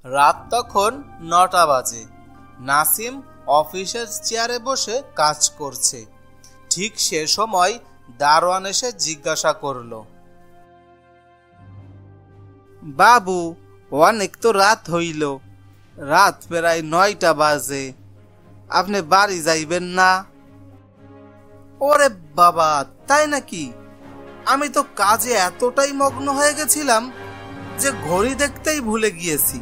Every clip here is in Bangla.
রাত তখন ৯টা বাজে। নাসিম অফিসের চেয়ারে বসে কাজ করছে। ঠিক সে সময় দারোয়ান এসে জিজ্ঞাসা করলো, বাবু, অনেক তো রাত হইল, রাত প্রায় ৯টা বাজে, আপনি বাড়ি যাইবেন না? ওরে বাবা, তাই নাকি? আমি তো কাজে এতটাই মগ্ন হয়ে গেছিলাম যে ঘড়ি দেখতেই ভুলে গিয়েছি।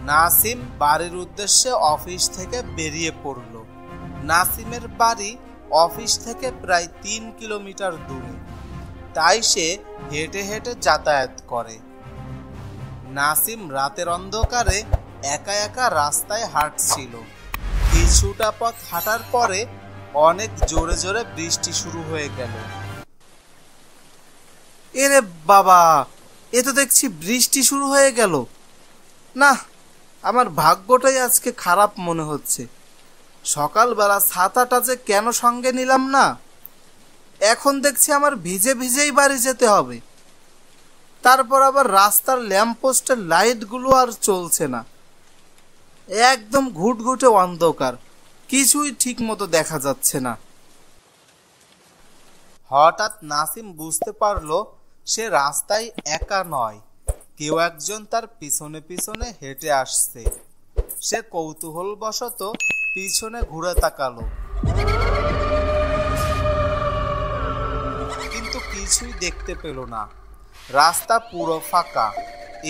নাসিম বাড়ির উদ্দেশ্যে অফিস থেকে বেরিয়ে পড়ল। নাসিমের বাড়ি অফিস থেকে প্রায় ৩ কিলোমিটার দূরে, তাই সে হেঁটে হেঁটে যাতায়াত করে। নাসিম রাতের অন্ধকারে একা একা রাস্তায় হাঁটছিল। কিছুটা পথ হাঁটার পরে অনেক জোরে জোরে বৃষ্টি শুরু হয়ে গেল। এরে বাবা, এ তো দেখছি বৃষ্টি শুরু হয়ে গেল। না, আমার ভাগ্যটাই আজকে খারাপ মনে হচ্ছে। সকালবেলা ছাতাটা যে কেন সঙ্গে নিলাম না, এখন দেখছি আমার ভিজে ভিজেই বাড়ি যেতে হবে। তারপর আবার রাস্তার ল্যাম্পপোস্টের লাইটগুলো আর চলছে না, একদম ঘুটঘুটে অন্ধকার, কিছুই ঠিক মতো দেখা যাচ্ছে না। হঠাৎ নাসিম বুঝতে পারলো সে রাস্তায় একা নয়, কেউ একজন তার পিছনে পিছনে হেঁটে আসছে। সে কৌতূহলবশত পিছনে ঘুরে তাকালো, কিন্তু কিছুই দেখতে পেল না। রাস্তা পুরো ফাঁকা।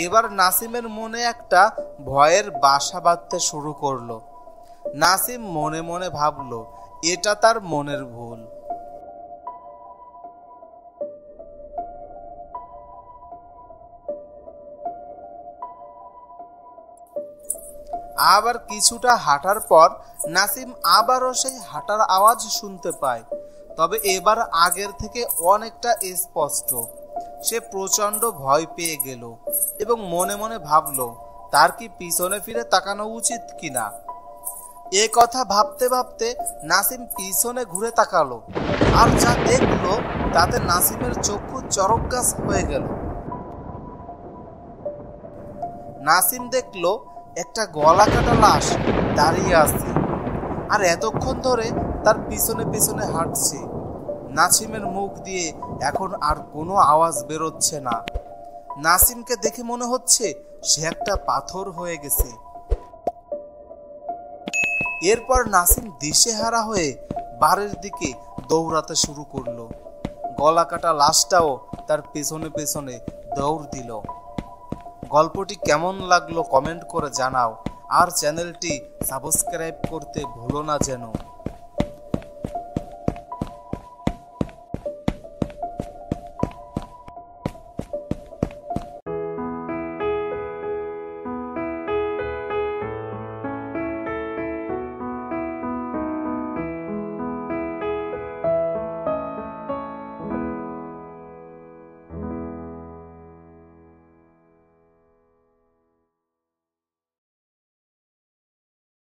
এবার নাসিমের মনে একটা ভয়ের বাসা বাঁধতে শুরু করলো। নাসিম মনে মনে ভাবলো এটা তার মনের ভুল। আবার কিছুটা হাঁটার পর নাসিম আবারও সেই হাঁটার আওয়াজ শুনতে পায়, তবে এবার আগের থেকে অনেকটা স্পষ্ট। সে প্রচন্ড ভয় পেয়ে গেল এবং মনে মনে ভাবলো তার কি পিছনে ফিরে তাকানো উচিত কিনা। এ কথা ভাবতে ভাবতে নাসিম পিছনে ঘুরে তাকালো, আর যা দেখলো তাতে নাসিমের চক্ষু চরকগাছ হয়ে গেল। নাসিম দেখলো একটা গলা কাটা লাশ দাঁড়িয়ে আছে, আর এতক্ষণ ধরে তার পিছনে পিছনে হাঁটছে। নাসিমের মুখ দিয়ে এখন আর কোনো আওয়াজ বেরোচ্ছে না। নাসিমকে দেখে মনে হচ্ছে সে একটা পাথর হয়ে গেছে। এরপর নাসিম দিশেহারা হয়ে বাড়ির দিকে দৌড়াতে শুরু করলো। গলা কাটা লাশটাও তার পেছনে পেছনে দৌড় দিল। গল্পটি কেমন লাগলো কমেন্ট করে জানাও, আর চ্যানেলটি সাবস্ক্রাইব করতে ভুলো না যেন।